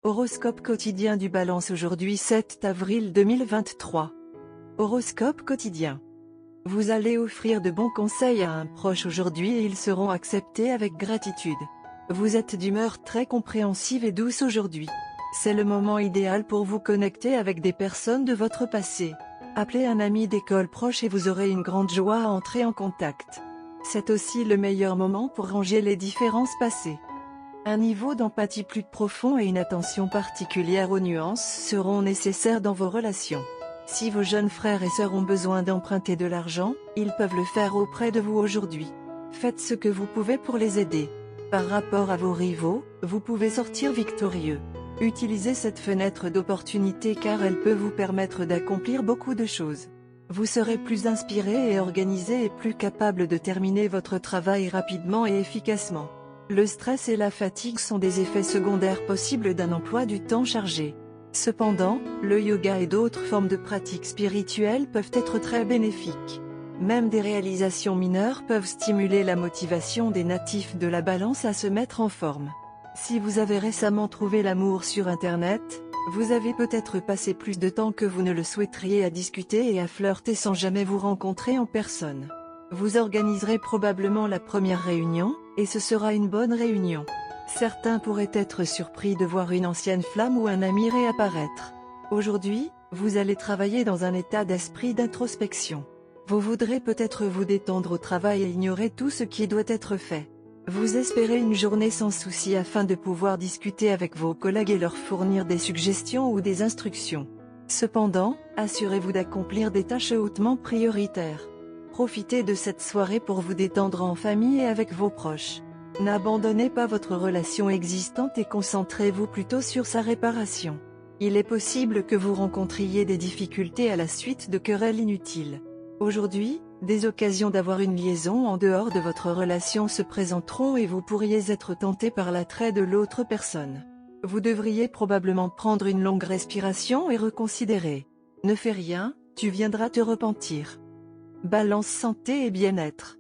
Horoscope quotidien du Balance aujourd'hui 7 avril 2023. Horoscope quotidien. Vous allez offrir de bons conseils à un proche aujourd'hui et ils seront acceptés avec gratitude. Vous êtes d'humeur très compréhensive et douce aujourd'hui. C'est le moment idéal pour vous connecter avec des personnes de votre passé. Appelez un ami d'école proche et vous aurez une grande joie à entrer en contact. C'est aussi le meilleur moment pour ranger les différences passées. Un niveau d'empathie plus profond et une attention particulière aux nuances seront nécessaires dans vos relations. Si vos jeunes frères et sœurs ont besoin d'emprunter de l'argent, ils peuvent le faire auprès de vous aujourd'hui. Faites ce que vous pouvez pour les aider. Par rapport à vos rivaux, vous pouvez sortir victorieux. Utilisez cette fenêtre d'opportunité car elle peut vous permettre d'accomplir beaucoup de choses. Vous serez plus inspiré et organisé et plus capable de terminer votre travail rapidement et efficacement. Le stress et la fatigue sont des effets secondaires possibles d'un emploi du temps chargé. Cependant, le yoga et d'autres formes de pratiques spirituelles peuvent être très bénéfiques. Même des réalisations mineures peuvent stimuler la motivation des natifs de la Balance à se mettre en forme. Si vous avez récemment trouvé l'amour sur Internet, vous avez peut-être passé plus de temps que vous ne le souhaiteriez à discuter et à flirter sans jamais vous rencontrer en personne. Vous organiserez probablement la première réunion, et ce sera une bonne réunion. Certains pourraient être surpris de voir une ancienne flamme ou un ami réapparaître. Aujourd'hui, vous allez travailler dans un état d'esprit d'introspection. Vous voudrez peut-être vous détendre au travail et ignorer tout ce qui doit être fait. Vous espérez une journée sans souci afin de pouvoir discuter avec vos collègues et leur fournir des suggestions ou des instructions. Cependant, assurez-vous d'accomplir des tâches hautement prioritaires. Profitez de cette soirée pour vous détendre en famille et avec vos proches. N'abandonnez pas votre relation existante et concentrez-vous plutôt sur sa réparation. Il est possible que vous rencontriez des difficultés à la suite de querelles inutiles. Aujourd'hui, des occasions d'avoir une liaison en dehors de votre relation se présenteront et vous pourriez être tenté par l'attrait de l'autre personne. Vous devriez probablement prendre une longue respiration et reconsidérer. Ne fais rien, tu viendras te repentir. Balance santé et bien-être.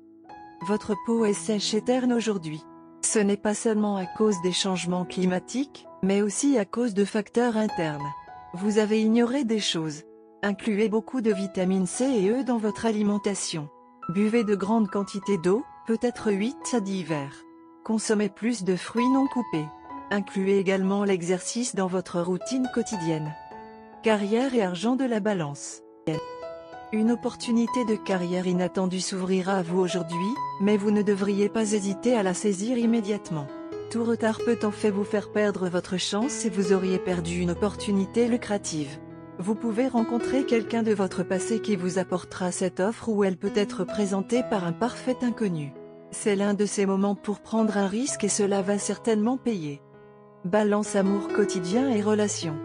Votre peau est sèche et terne aujourd'hui. Ce n'est pas seulement à cause des changements climatiques, mais aussi à cause de facteurs internes. Vous avez ignoré des choses. Incluez beaucoup de vitamines C et E dans votre alimentation. Buvez de grandes quantités d'eau, peut-être 8 à 10 verres. Consommez plus de fruits non coupés. Incluez également l'exercice dans votre routine quotidienne. Carrière et argent de la Balance. Une opportunité de carrière inattendue s'ouvrira à vous aujourd'hui, mais vous ne devriez pas hésiter à la saisir immédiatement. Tout retard peut en fait vous faire perdre votre chance et vous auriez perdu une opportunité lucrative. Vous pouvez rencontrer quelqu'un de votre passé qui vous apportera cette offre ou elle peut être présentée par un parfait inconnu. C'est l'un de ces moments pour prendre un risque et cela va certainement payer. Balance amour quotidien et relations.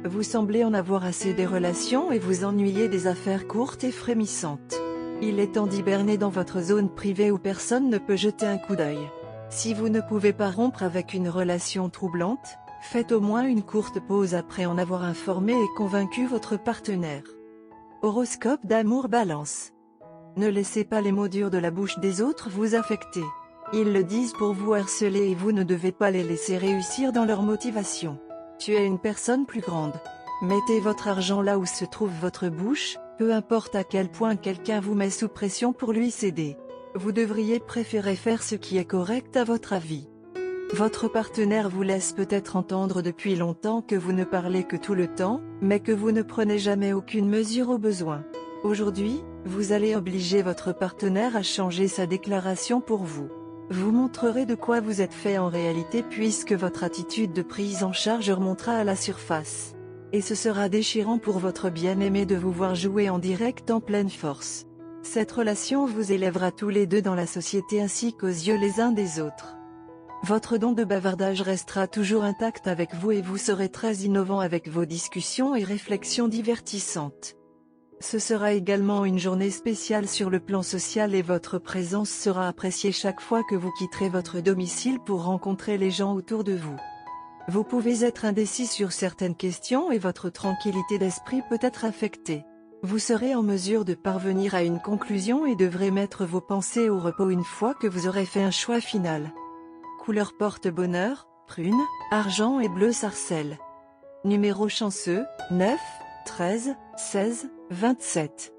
Vous semblez en avoir assez des relations et vous ennuyez des affaires courtes et frémissantes. Il est temps d'hiberner dans votre zone privée où personne ne peut jeter un coup d'œil. Si vous ne pouvez pas rompre avec une relation troublante, faites au moins une courte pause après en avoir informé et convaincu votre partenaire. Horoscope d'amour Balance. Ne laissez pas les mots durs de la bouche des autres vous affecter. Ils le disent pour vous harceler et vous ne devez pas les laisser réussir dans leur motivation. Tu es une personne plus grande. Mettez votre argent là où se trouve votre bouche, peu importe à quel point quelqu'un vous met sous pression pour lui céder. Vous devriez préférer faire ce qui est correct à votre avis. Votre partenaire vous laisse peut-être entendre depuis longtemps que vous ne parlez que tout le temps, mais que vous ne prenez jamais aucune mesure au besoin. Aujourd'hui, vous allez obliger votre partenaire à changer sa déclaration pour vous. Vous montrerez de quoi vous êtes fait en réalité puisque votre attitude de prise en charge remontera à la surface. Et ce sera déchirant pour votre bien-aimé de vous voir jouer en direct en pleine force. Cette relation vous élèvera tous les deux dans la société ainsi qu'aux yeux les uns des autres. Votre don de bavardage restera toujours intact avec vous et vous serez très innovant avec vos discussions et réflexions divertissantes. Ce sera également une journée spéciale sur le plan social et votre présence sera appréciée chaque fois que vous quitterez votre domicile pour rencontrer les gens autour de vous. Vous pouvez être indécis sur certaines questions et votre tranquillité d'esprit peut être affectée. Vous serez en mesure de parvenir à une conclusion et devrez mettre vos pensées au repos une fois que vous aurez fait un choix final. Couleur porte-bonheur, prune, argent et bleu sarcelle. Numéro chanceux, 9, 13, 16, 27.